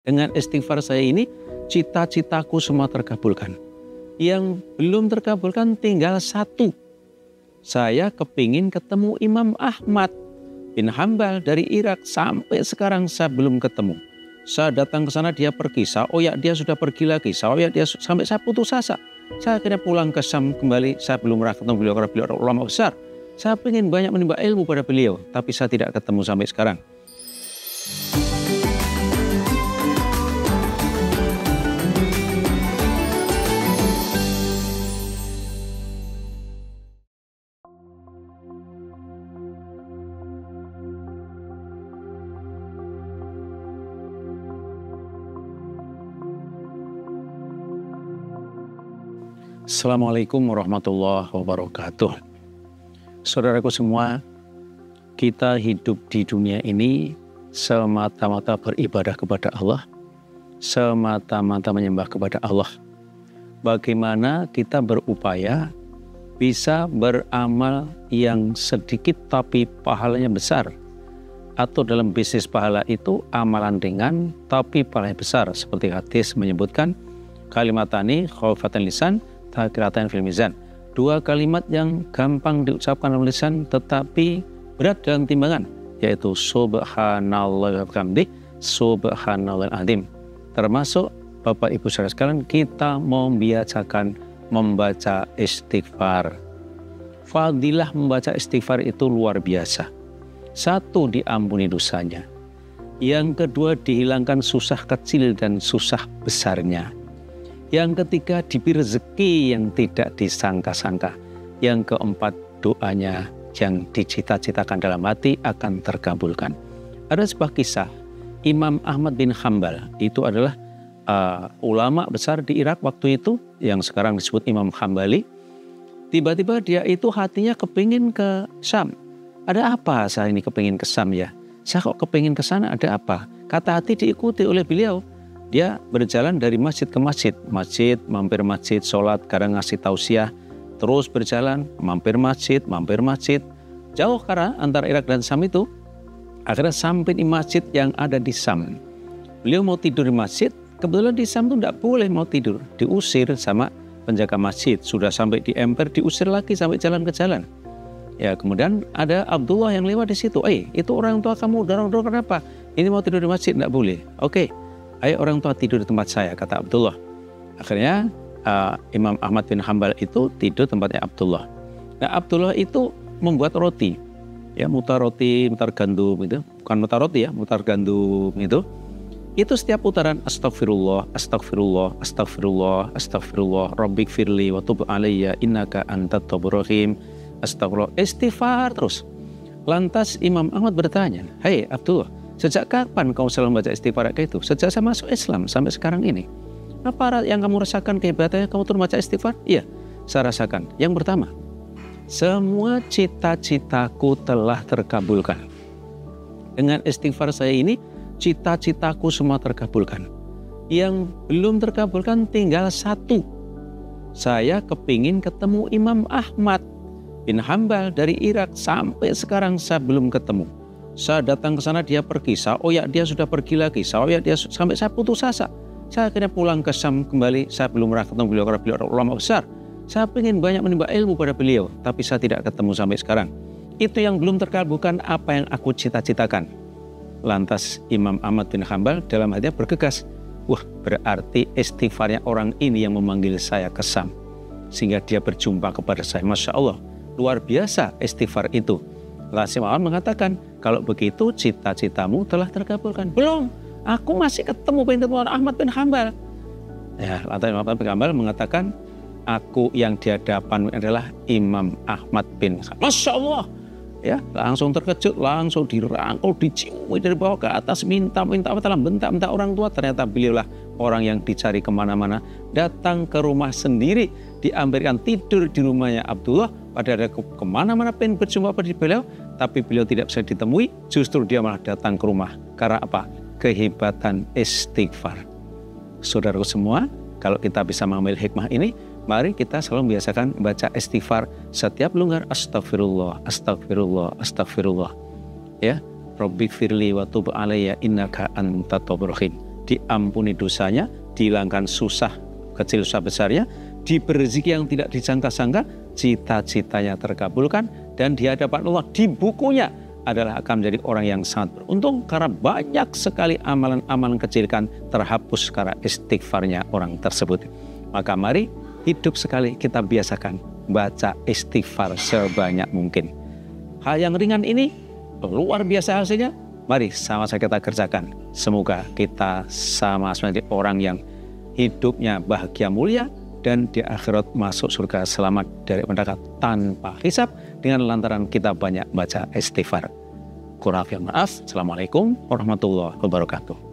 Dengan istighfar saya ini, cita-citaku semua terkabulkan. Yang belum terkabulkan tinggal satu. Saya kepingin ketemu Imam Ahmad bin Hambal dari Irak. Sampai sekarang saya belum ketemu. Saya datang ke sana, dia pergi. Dia sudah pergi lagi. Sampai saya putus asa. Saya akhirnya pulang ke Syam kembali. Saya belum pernah ketemu beliau karena beliau adalah ulama besar. Saya ingin banyak menimba ilmu pada beliau, tapi saya tidak ketemu sampai sekarang. Assalamualaikum warahmatullahi wabarakatuh. Saudaraku semua, kita hidup di dunia ini semata-mata beribadah kepada Allah, semata-mata menyembah kepada Allah. Bagaimana kita berupaya bisa beramal yang sedikit tapi pahalanya besar, atau dalam bisnis pahala itu amalan ringan tapi pahalanya besar, seperti hadis menyebutkan kalimatani khafifatan lisan thaqilatan fil mizan. Dua kalimat yang gampang diucapkan dalam lisan tetapi berat dalam timbangan, yaitu subhanallah wa bihamdih, subhanallahil azim. Termasuk Bapak Ibu saudara sekalian, kita membiasakan membaca istighfar. Fadilah membaca istighfar itu luar biasa. Satu, diampuni dosanya. Yang kedua, dihilangkan susah kecil dan susah besarnya. Yang ketiga, diberi rezeki yang tidak disangka-sangka. Yang keempat, doanya yang dicita-citakan dalam hati akan terkabulkan. Ada sebuah kisah, Imam Ahmad bin Hambal, itu adalah ulama besar di Irak waktu itu, yang sekarang disebut Imam Hambali. Tiba-tiba dia itu hatinya kepingin ke Syam. Ada apa saya ini kepingin ke Syam ya? Saya kok kepingin ke sana, ada apa? Kata hati diikuti oleh beliau. Dia berjalan dari masjid ke masjid, mampir masjid, sholat, kadang ngasih tausiah, terus berjalan, mampir masjid. Jauh karena antara Irak dan Syam itu, akhirnya sampai di masjid yang ada di Syam. Beliau mau tidur di masjid, kebetulan di Syam itu tidak boleh mau tidur, diusir sama penjaga masjid. Sudah sampai di emper, diusir lagi sampai jalan ke jalan. Ya, kemudian ada Abdullah yang lewat di situ. Itu orang tua kamu, dorong-dorong kenapa? Ini mau tidur di masjid, tidak boleh. Oke. Ayo orang tua tidur di tempat saya, kata Abdullah. Akhirnya Imam Ahmad bin Hambal itu tidur tempatnya Abdullah. Nah, Abdullah itu membuat roti, ya, mutar gandum itu, bukan mutar roti ya, mutar gandum itu. Itu setiap putaran astagfirullah, astagfirullah, astagfirullah, astagfirullah, rabbik firli wa tub alayya innaka antat tawwabur rahim, astagfirullah, istighfar terus. Lantas Imam Ahmad bertanya, "Hai Abdullah, sejak kapan kau selalu membaca istighfar kayak itu?" "Sejak saya masuk Islam sampai sekarang ini." "Apa yang kamu rasakan kehebatannya kamu terus membaca istighfar?" "Iya, saya rasakan. Yang pertama, semua cita-citaku telah terkabulkan. Dengan istighfar saya ini, cita-citaku semua terkabulkan. Yang belum terkabulkan tinggal satu. Saya kepingin ketemu Imam Ahmad bin Hambal dari Irak. Sampai sekarang saya belum ketemu. Saya datang ke sana, dia pergi. Dia sudah pergi lagi. Sampai saya putus asa. Saya akhirnya pulang ke Syam kembali. Saya belum pernah ketemu beliau karena beliau adalah ulama besar. Saya ingin banyak menimba ilmu pada beliau, tapi saya tidak ketemu sampai sekarang. Itu yang belum terkabulkan apa yang aku cita-citakan. Lantas Imam Ahmad bin Hambal dalam hatinya bergegas. Wah, berarti istighfarnya orang ini yang memanggil saya ke Syam, sehingga dia berjumpa kepada saya. Masya Allah, luar biasa istighfar itu. Lalu Imam mengatakan, kalau begitu cita-citamu telah terkabulkan. Belum, aku masih pengen ketemu Ahmad bin Hambal. Ya, lantas Imam Ahmad bin Hambal mengatakan, aku yang di hadapan adalah Imam Ahmad bin Hambal. Masya Allah, ya, langsung terkejut, langsung dirangkul, dicium dari bawah ke atas, minta orang tua. Ternyata beliaulah orang yang dicari kemana-mana, datang ke rumah sendiri, diambilkan tidur di rumahnya Abdullah. Padahal kemana-mana pengen berjumpa pada beliau, tapi beliau tidak bisa ditemui, justru dia malah datang ke rumah. Karena apa? Kehebatan istighfar. Saudaraku semua, kalau kita bisa mengambil hikmah ini, mari kita selalu membiasakan baca istighfar setiap lunggar. Astagfirullah, astagfirullah, astagfirullah. Ya, rabbik firli wa tub alayya innaka antat tawwabur rahim. diampuni dosanya, dihilangkan susah kecil susah besarnya, diberi rezeki yang tidak disangka-sangka, cita-citanya terkabulkan, dan di hadapan Allah di bukunya adalah akan menjadi orang yang sangat beruntung karena banyak sekali amalan-amalan kecilkan terhapus karena istighfarnya orang tersebut. Maka mari hidup sekali kita biasakan baca istighfar sebanyak mungkin. Hal yang ringan ini luar biasa hasilnya. Mari sama-sama kita kerjakan. Semoga kita sama-sama menjadi orang yang hidupnya bahagia mulia dan di akhirat masuk surga selamat dari neraka tanpa hisab dengan lantaran kita banyak baca istighfar. Kurang maaf. Assalamualaikum warahmatullahi wabarakatuh.